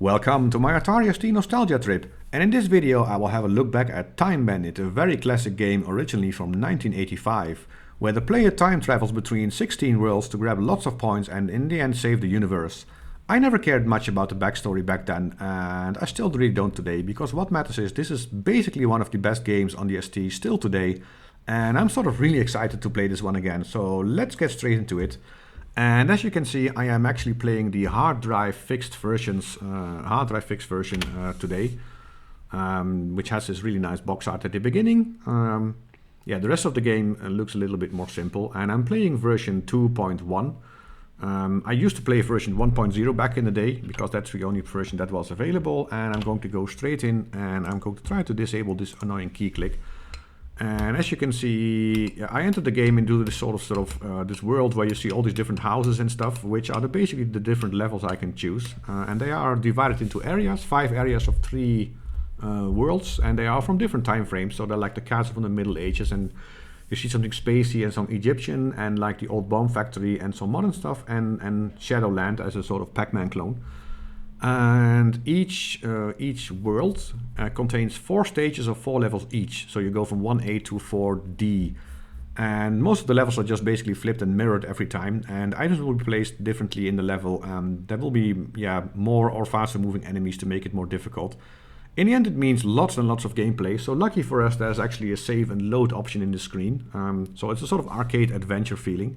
Welcome to my Atari ST nostalgia trip, and in this video I will have a look back at Time Bandit, a very classic game originally from 1985, where the player time travels between 16 worlds to grab lots of points and in the end save the universe. I never cared much about the backstory back then, and I still really don't today, because what matters is this is basically one of the best games on the ST still today, and I'm sort of really excited to play this one again, so let's get straight into it. And as you can see, I am actually playing the hard drive fixed version today, which has this really nice box art at the beginning. Yeah, the rest of the game looks a little bit more simple, and I'm playing version 2.1. I used to play version 1.0 back in the day, because that's the only version that was available, and I'm going to go straight in and I'm going to try to disable this annoying key click. And as you can see, I entered the game into this this world where you see all these different houses and stuff, which are basically the different levels I can choose. And they are divided into areas, 5 areas of 3 worlds, and they are from different time frames. So they're like the castle from the Middle Ages, and you see something spacey and some Egyptian, and like the old bomb factory and some modern stuff, and Shadowland as a sort of Pac-Man clone. And each world contains 4 stages of 4 levels each, so you go from 1A to 4D, and most of the levels are just basically flipped and mirrored every time, and items will be placed differently in the level. There will be more or faster moving enemies to make it more difficult. In the end, it means lots and lots of gameplay, so lucky for us there's actually a save and load option in the screen, so it's a sort of arcade adventure feeling.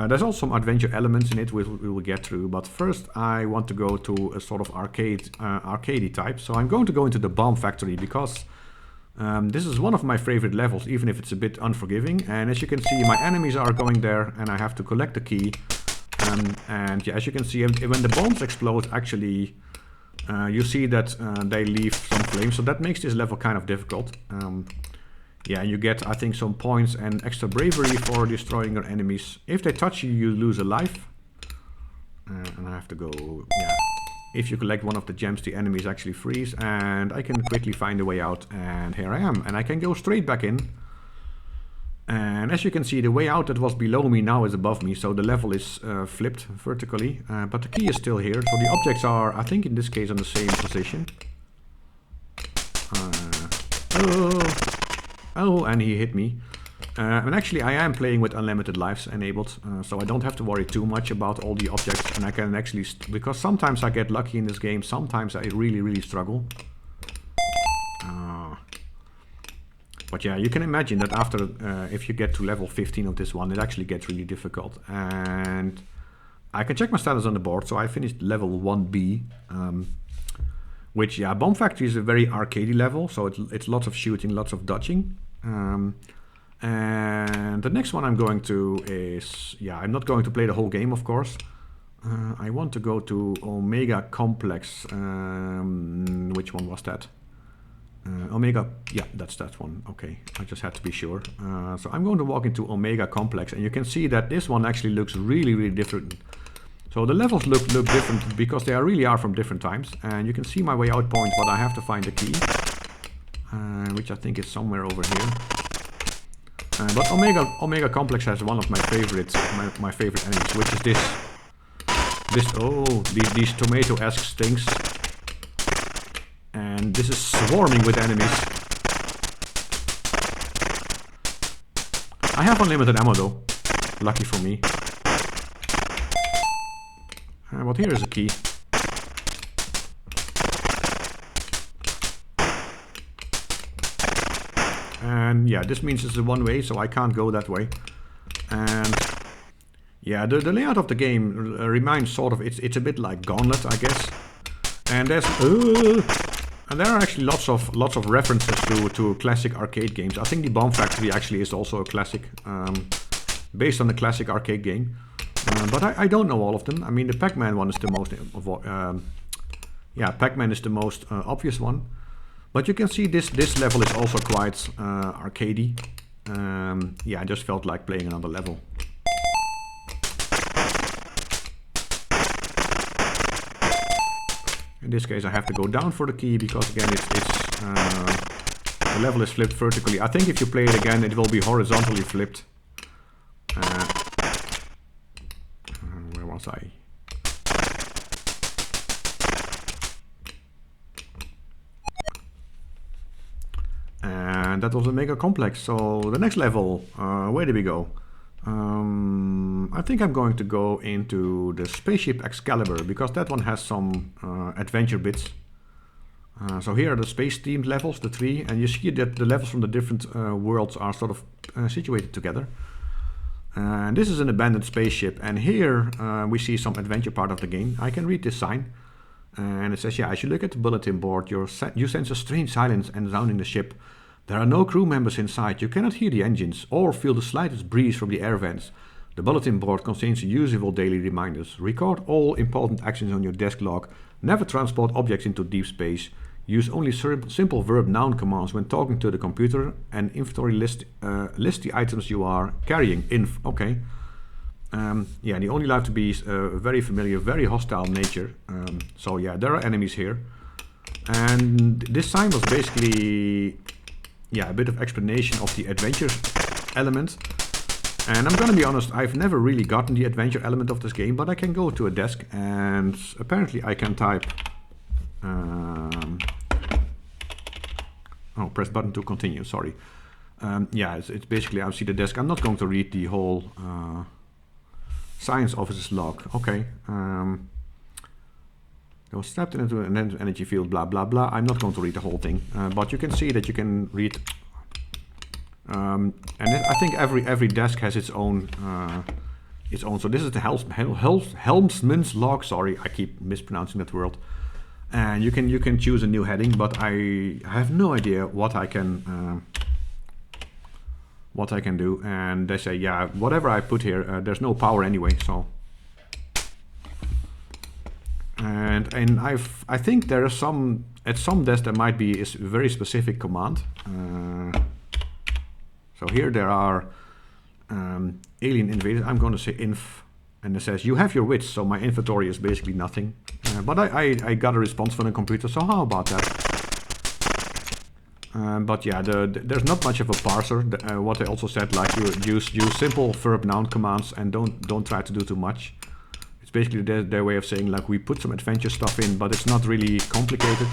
There's also some adventure elements in it we will get through, but first I want to go to a sort of arcadey type. So I'm going to go into the bomb factory, because this is one of my favorite levels, even if it's a bit unforgiving. And as you can see, my enemies are going there, and I have to collect the key. And yeah, as you can see, when the bombs explode, actually, you see that they leave some flames, so that makes this level kind of difficult. Yeah, you get, I think, some points and extra bravery for destroying your enemies. If they touch you, you lose a life. And I have to go, yeah. If you collect one of the gems, the enemies actually freeze. And I can quickly find a way out. And here I am. And I can go straight back in. And as you can see, the way out that was below me now is above me. So the level is flipped vertically. But the key is still here. So the objects are, I think in this case, on the same position. Oh, and he hit me. And actually I am playing with unlimited lives enabled, so I don't have to worry too much about all the objects, and I can actually, because sometimes I get lucky in this game, sometimes I really struggle. But yeah, you can imagine that after, if you get to level 15 of this one, it actually gets really difficult. And I can check my status on the board, so I finished level 1B. Which, yeah, Bomb Factory is a very arcadey level, so it's lots of shooting, lots of dodging. And the next one I'm going to is, yeah, I'm not going to play the whole game, of course. I want to go to Omega Complex. Which one was that? Omega, yeah, that's that one. Okay, I just had to be sure. So I'm going to walk into Omega Complex, and you can see that this one actually looks really different. So the levels look different because they really are from different times, and you can see my way out point, but I have to find the key, which I think is somewhere over here. But Omega Complex has one of my favorites, my favorite enemies, which is these tomato-esque things, and this is swarming with enemies. I have unlimited ammo though, lucky for me. But here is a key. And yeah, this means it's a one way, so I can't go that way. And yeah, the layout of the game reminds sort of, it's a bit like Gauntlet, I guess. And there are actually lots of references to classic arcade games. I think the Bomb Factory actually is also a classic, based on the classic arcade game. But I don't know all of them. I mean, the Pac-Man one is the most, Pac-Man is the most obvious one. But you can see this level is also quite arcadey. Yeah, I just felt like playing another level. In this case, I have to go down for the key because again, the level is flipped vertically. I think if you play it again, it will be horizontally flipped. Where was I? And that was a mega complex. So the next level, where did we go? I think I'm going to go into the spaceship Excalibur, because that one has some adventure bits. So here are the space-themed levels, the 3, and you see that the levels from the different worlds are sort of situated together. And this is an abandoned spaceship, and here we see some adventure part of the game. I can read this sign, and it says, yeah, as you look at the bulletin board, you sense a strange silence surrounding the ship. There are no crew members inside. You cannot hear the engines or feel the slightest breeze from the air vents. The bulletin board contains the usual daily reminders. Record all important actions on your desk log. Never transport objects into deep space. Use only simple verb-noun commands when talking to the computer, and inventory list the items you are carrying. Okay. Yeah, the only life to be is very familiar, very hostile nature. So yeah, there are enemies here. And this sign was basically, yeah, a bit of explanation of the adventure element. And I'm gonna be honest, I've never really gotten the adventure element of this game, but I can go to a desk and apparently I can type... oh, press button to continue, sorry. Yeah, it's basically, I see the desk. I'm not going to read the whole science officer's log. Okay. They was stepped into an energy field, blah, blah, blah. I'm not going to read the whole thing. But you can see that you can read. And I think every desk has its own. So this is the helmsman's log. Sorry, I keep mispronouncing that word. And you can choose a new heading, but I have no idea what I can do. And they say, yeah, whatever I put here, there's no power anyway. So, and I think there is at some desk there might be a very specific command. So here there are alien invaders. I'm going to say inf. And it says, you have your wits, so my inventory is basically nothing. But I got a response from the computer, so how about that? But yeah, there's not much of a parser. What they also said, like, you use simple verb-noun commands and don't try to do too much. It's basically their way of saying, like, we put some adventure stuff in, but it's not really complicated.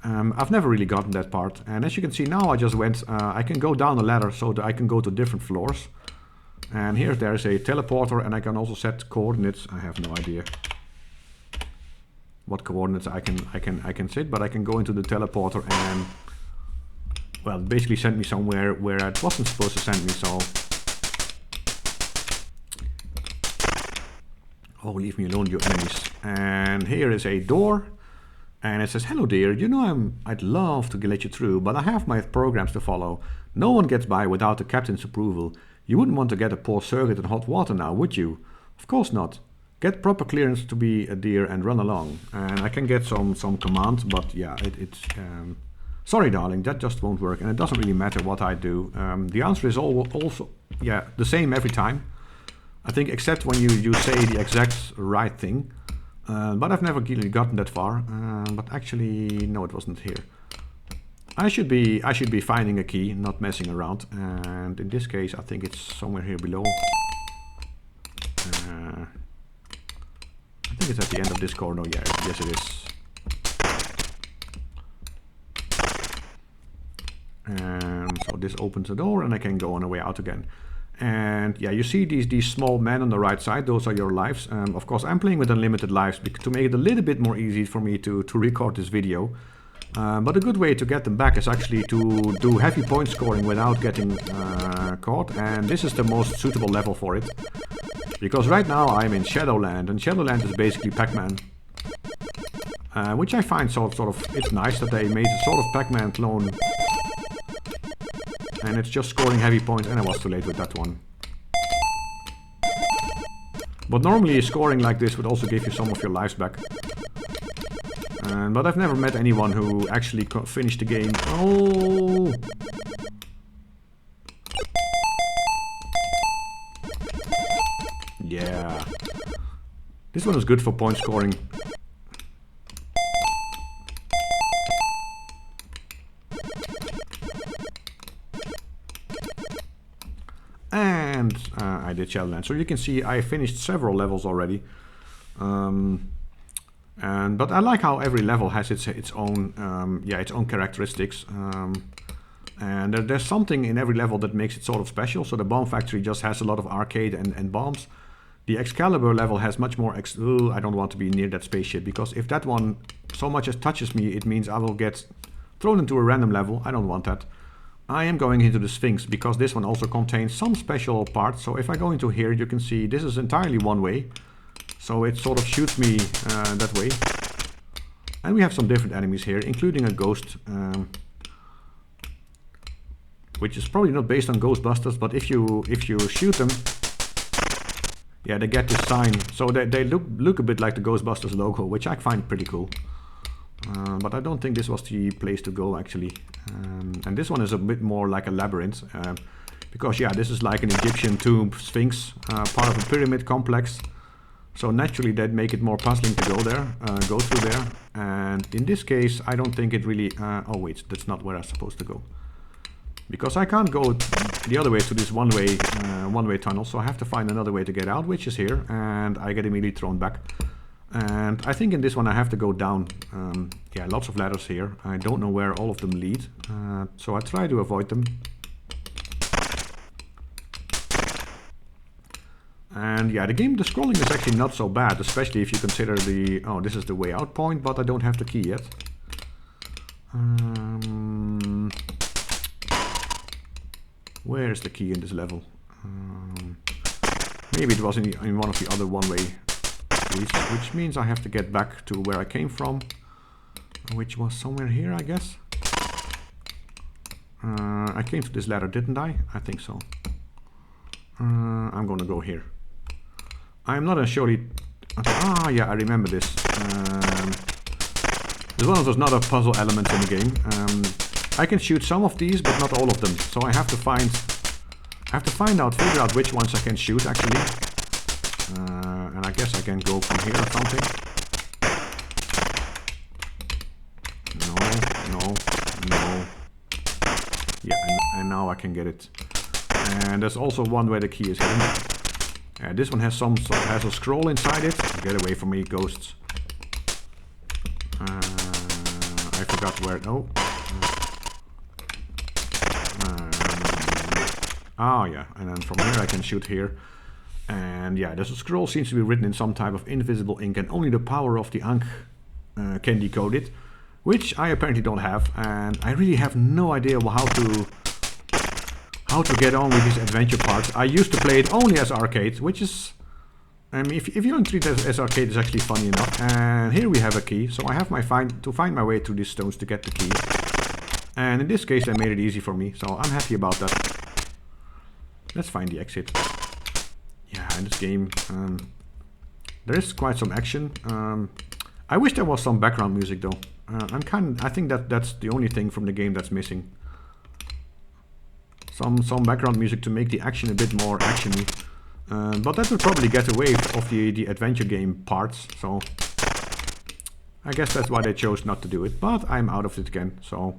I've never really gotten that part. And as you can see now, I just went, I can go down a ladder so that I can go to different floors. And here there is a teleporter, and I can also set coordinates. I have no idea what coordinates I can set, but I can go into the teleporter and, well, basically send me somewhere where it wasn't supposed to send me. So, oh, leave me alone, you enemies. And here is a door, and it says, hello dear, you know I'd love to let you through, but I have my programs to follow. No one gets by without the captain's approval. You wouldn't want to get a poor circuit in hot water now, would you? Of course not. Get proper clearance to be a dear and run along. And I can get some commands, but yeah, it's... sorry, darling, that just won't work. And it doesn't really matter what I do. The answer is also, yeah, the same every time. I think except when you say the exact right thing. But I've never really gotten that far. But actually, no, it wasn't here. I should be finding a key, not messing around. And in this case, I think it's somewhere here below. I think it's at the end of this corridor. Yeah, yes it is. And so this opens the door, and I can go on the way out again. And yeah, you see these small men on the right side. Those are your lives. Of course, I'm playing with unlimited lives to make it a little bit more easy for me to record this video. But a good way to get them back is actually to do heavy point scoring without getting caught. And this is the most suitable level for it. Because right now I'm in Shadowland, and Shadowland is basically Pac-Man. Which I find sort of, it's nice that they made a sort of Pac-Man clone. And it's just scoring heavy points, and I was too late with that one. But normally scoring like this would also give you some of your lives back. But I've never met anyone who actually finished the game. Oh! Yeah. This one is good for point scoring. And I did Shadowland. So you can see I finished several levels already. But I like how every level has its own its own characteristics. And there's something in every level that makes it sort of special. So the bomb factory just has a lot of arcade and bombs. The Excalibur level has much more... I don't want to be near that spaceship, because if that one so much as touches me, it means I will get thrown into a random level. I don't want that. I am going into the Sphinx, because this one also contains some special parts. So if I go into here, you can see this is entirely one way. So it sort of shoots me that way. And we have some different enemies here, including a ghost. Which is probably not based on Ghostbusters, but if you shoot them, yeah, they get this sign. So they look a bit like the Ghostbusters logo, which I find pretty cool. But I don't think this was the place to go, actually. And this one is a bit more like a labyrinth. Because, yeah, this is like an Egyptian tomb sphinx, part of a pyramid complex. So naturally, that'd make it more puzzling to go there, go through there. And in this case, I don't think it really... oh, wait, that's not where I'm supposed to go. Because I can't go the other way to this one-way tunnel, so I have to find another way to get out, which is here, and I get immediately thrown back. And I think in this one I have to go down. Yeah, lots of ladders here. I don't know where all of them lead, so I try to avoid them. And yeah, the scrolling is actually not so bad, especially if you consider the... Oh, this is the way out point, but I don't have the key yet. Where is the key in this level? Maybe it was in one of the other one-way routes, which means I have to get back to where I came from, which was somewhere here, I guess. I came to this ladder, didn't I? I think so. I'm gonna go here. I'm not surely... Ah, yeah, I remember this. There's one of those another puzzle elements in the game. I can shoot some of these, but not all of them. So I have to figure out which ones I can shoot, actually. And I guess I can go from here or something. No. Yeah, and now I can get it. And there's also one where the key is hidden. This one has a scroll inside it. Get away from me, ghosts. I forgot where... Oh. Oh yeah, and then from here I can shoot here. And yeah, there's a scroll, seems to be written in some type of invisible ink, and only the power of the Ankh can decode it, which I apparently don't have, and I really have no idea how to get on with these adventure parts. I used to play it only as arcade, which is... I mean, if you don't treat it as arcade, it's actually funny enough. And here we have a key, so I have to find my way through these stones to get the key. And in this case, they made it easy for me, so I'm happy about that. Let's find the exit. Yeah, in this game, there is quite some action. I wish there was some background music though. I think that's the only thing from the game that's missing. Some background music to make the action a bit more actiony. But that would probably get away of the adventure game parts. So I guess that's why they chose not to do it. But I'm out of it again. So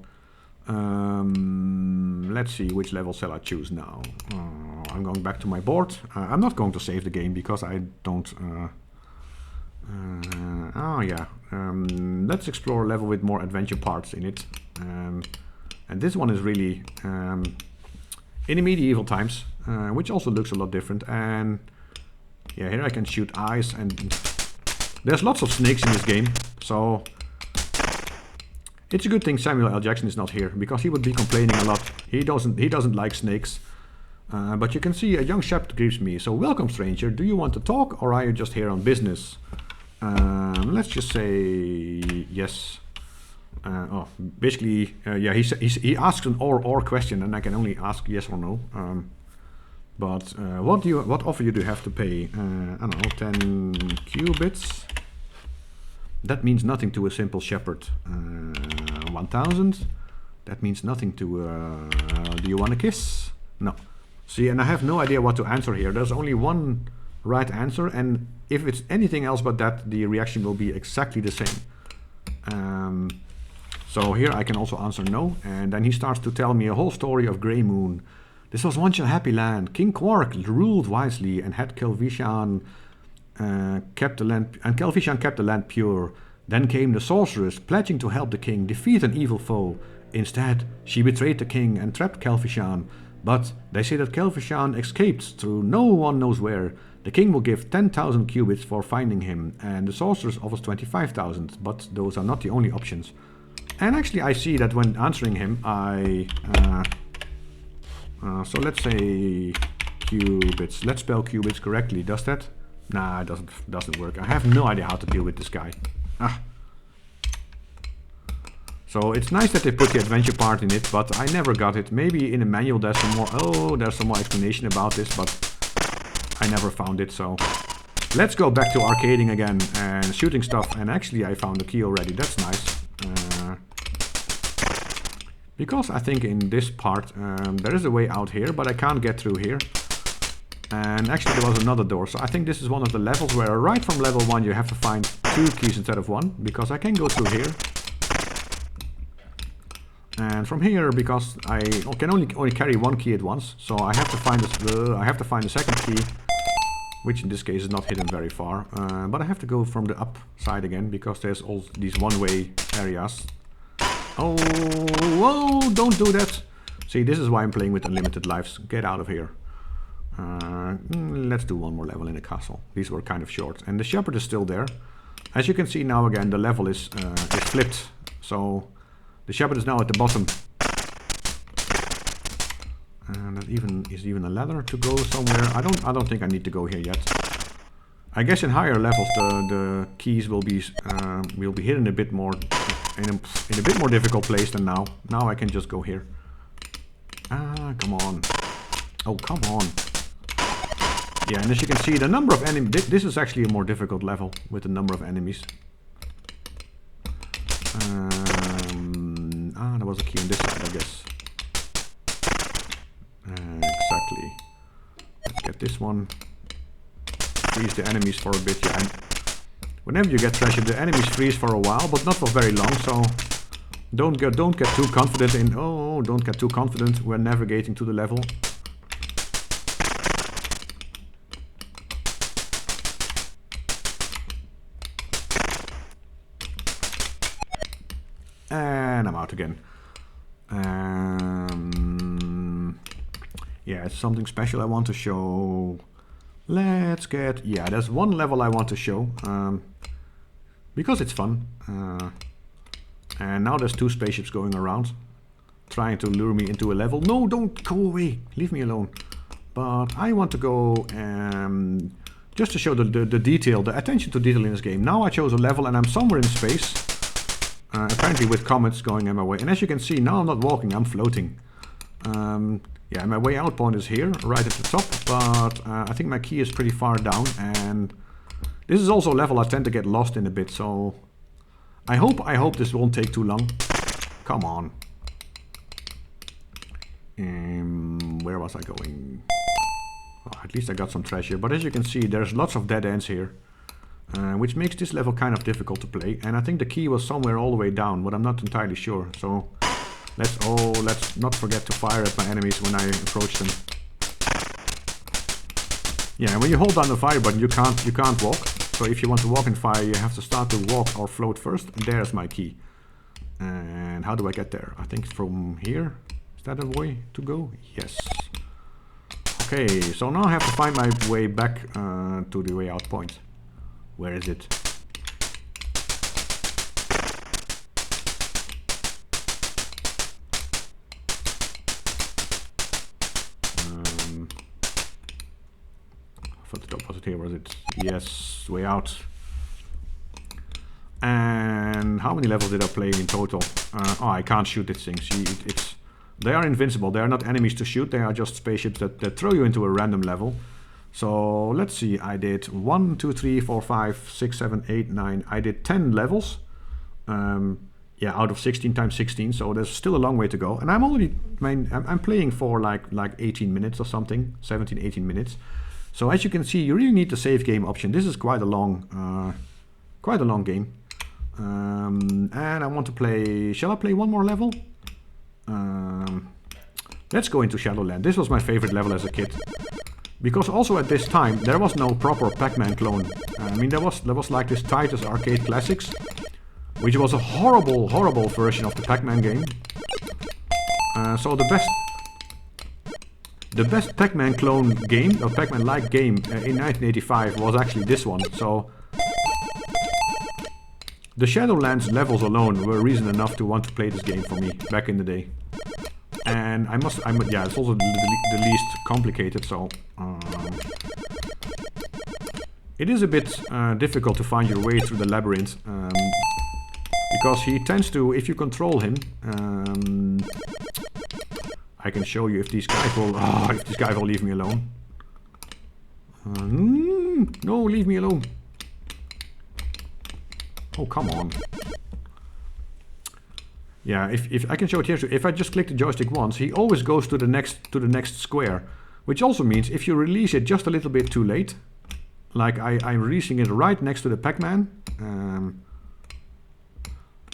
let's see, which level shall I choose now? I'm going back to my board. I'm not going to save the game because I don't... oh yeah, let's explore a level with more adventure parts in it. And this one is really in the medieval times, which also looks a lot different. And yeah, here I can shoot eyes, and there's lots of snakes in this game. So it's a good thing Samuel L. Jackson is not here, because he would be complaining a lot. He doesn't like snakes. But you can see a young shepherd greets me. So, welcome, stranger. Do you want to talk, or are you just here on business? Let's just say yes. Basically, yeah, he asks an or question, and I can only ask yes or no. But what offer do you have to pay? I don't know, 10 cubits. That means nothing to a simple shepherd. 1,000. That means nothing to. Do you want a kiss? No. See, and I have no idea what to answer here. There's only one right answer, and if it's anything else but that, the reaction will be exactly the same. So here I can also answer no, and then he starts to tell me a whole story of Greymoon. This was once a happy land. King Quark ruled wisely and had Kelvishan kept the land pure. Then came the sorceress, pledging to help the king defeat an evil foe. Instead, she betrayed the king and trapped Kelvishan. But they say that Kelvishan escaped through no one knows where. The king will give 10,000 qubits for finding him, and the sorceress offers 25,000, but those are not the only options. And actually I see that when answering him, so let's say qubits. Let's spell qubits correctly. Does that? Nah, it doesn't work. I have no idea how to deal with this guy. So it's nice that they put the adventure part in it, but I never got it. Maybe in the manual there's some more. Oh, there's some more explanation about this, but I never found it. So let's go back to arcading again and shooting stuff. And actually I found the key already. That's nice. Because I think in this part there is a way out here, but I can't get through here. And actually there was another door. So I think this is one of the levels where right from level 1 you have to find 2 keys instead of 1. Because I can go through here. And from here, because I can only carry 1 key at once, so I have to find the second key, which in this case is not hidden very far. But I have to go from the up side again because there's all these one-way areas. Oh, whoa! Don't do that. See, this is why I'm playing with unlimited lives. Get out of here. Let's do one more level in the castle. These were kind of short, and the shepherd is still there. As you can see now again, the level is flipped. So. The shepherd is now at the bottom. And that is even a ladder to go somewhere. I don't think I need to go here yet. I guess in higher levels the keys will be hidden a bit more in a bit more difficult place than now. Now I can just go here. Come on. Oh, come on. Yeah, and as you can see, the number of enemies. This is actually a more difficult level with the number of enemies. There was a key on this side, I guess. Exactly. Let's get this one. Freeze the enemies for a bit. Yeah. And whenever you get treasure, the enemies freeze for a while, but not for very long. So don't get too confident in. Oh, don't get too confident. We're navigating to the level. And I'm out again. Yeah, it's something special I want to show. Let's get... Yeah, there's one level I want to show. Because it's fun. And now there's 2 spaceships going around. Trying to lure me into a level. No, don't go away. Leave me alone. But I want to go... just to show the detail, the attention to detail in this game. Now I chose a level and I'm somewhere in space. Apparently with comets going in my way. And as you can see, now I'm not walking, I'm floating. Yeah, my way out point is here, right at the top. But I think my key is pretty far down. And this is also a level I tend to get lost in a bit. So I hope this won't take too long. Come on. Where was I going? Oh, at least I got some treasure. But as you can see, there's lots of dead ends here. Which makes this level kind of difficult to play. And I think the key was somewhere all the way down, but I'm not entirely sure. So let's not forget to fire at my enemies when I approach them. Yeah, when you hold down the fire button, you can't walk. So if you want to walk in fire, you have to start to walk or float first. And there's my key. And how do I get there? I think from here. Is that a way to go? Yes. Okay, so now I have to find my way back to the way out point. Where is it? I thought the top was it here, was it? Yes, way out. And how many levels did I play in total? Oh, I can't shoot these things. They are invincible. They are not enemies to shoot. They are just spaceships that throw you into a random level. So let's see. I did 1, 2, 3, 4, 5, 6, 7, 8, 9. I did 10 levels. Yeah, out of 16 times 16. So there's still a long way to go. And I'm playing for like 18 minutes or something. 17, 18 minutes. So as you can see, you really need the save game option. This is quite a long game. And I want to play. Shall I play one more level? Let's go into Shadowland. This was my favorite level as a kid. Because also at this time, there was no proper Pac-Man clone. I mean, there was like this Titus Arcade Classics, which was a horrible version of the Pac-Man game. So the best Pac-Man clone game, or Pac-Man-like game in 1985 was actually this one. So the Shadowlands levels alone were reason enough to want to play this game for me back in the day. And yeah, it's also the least complicated, so it is a bit difficult to find your way through the labyrinth, because he tends to, if you control him, I can show you if these guys will leave me alone. No, leave me alone. Oh, come on. Yeah, if I can show it here, so if I just click the joystick once, he always goes to the next square, which also means if you release it just a little bit too late, like I'm releasing it right next to the Pac-Man,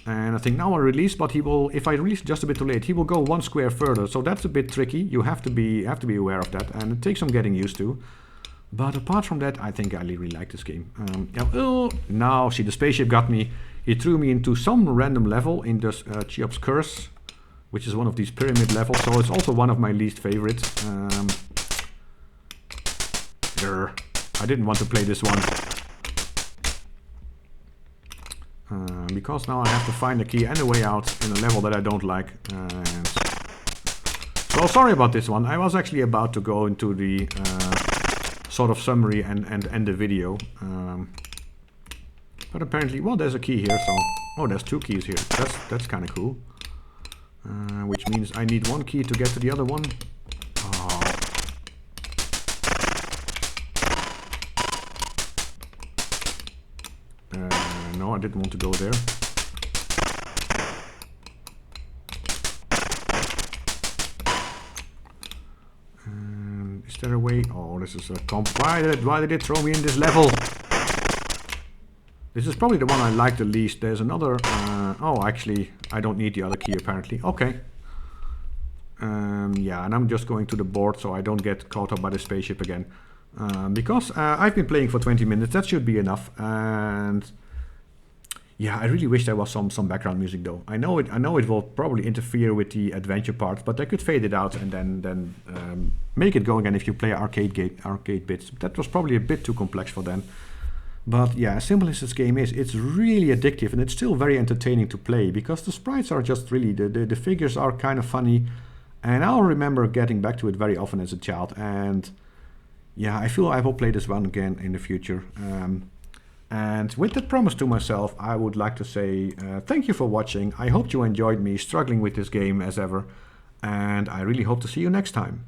and I think now I release, but he will, if I release just a bit too late, he will go one square further, so that's a bit tricky. You have to be aware of that, and it takes some getting used to. But apart from that, I think I really like this game. Yeah, oh, now see, the spaceship got me. He threw me into some random level in this Cheops Curse, which is one of these pyramid levels, so it's also one of my least favorites. I didn't want to play this one. Because now I have to find a key and a way out in a level that I don't like. So sorry about this one. I was actually about to go into the sort of summary and end the video. But apparently, well, there's a key here, so... Oh, there's two keys here. That's kind of cool. Which means I need one key to get to the other one. Oh. No, I didn't want to go there. Is there a way? Oh, this is a comp. Why did it throw me in this level? This is probably the one I like the least. There's another... oh, actually, I don't need the other key, apparently. Okay. Yeah, and I'm just going to the board so I don't get caught up by the spaceship again. Because I've been playing for 20 minutes. That should be enough. And... yeah, I really wish there was some background music, though. I know it will probably interfere with the adventure part, but I could fade it out and then make it go again if you play arcade bits. That was probably a bit too complex for then. But yeah, as simple as this game is, it's really addictive, and it's still very entertaining to play because the sprites are just really, the figures are kind of funny, and I'll remember getting back to it very often as a child. And yeah, I feel I will play this one again in the future. And with that promise to myself, I would like to say thank you for watching. I hope you enjoyed me struggling with this game as ever, and I really hope to see you next time.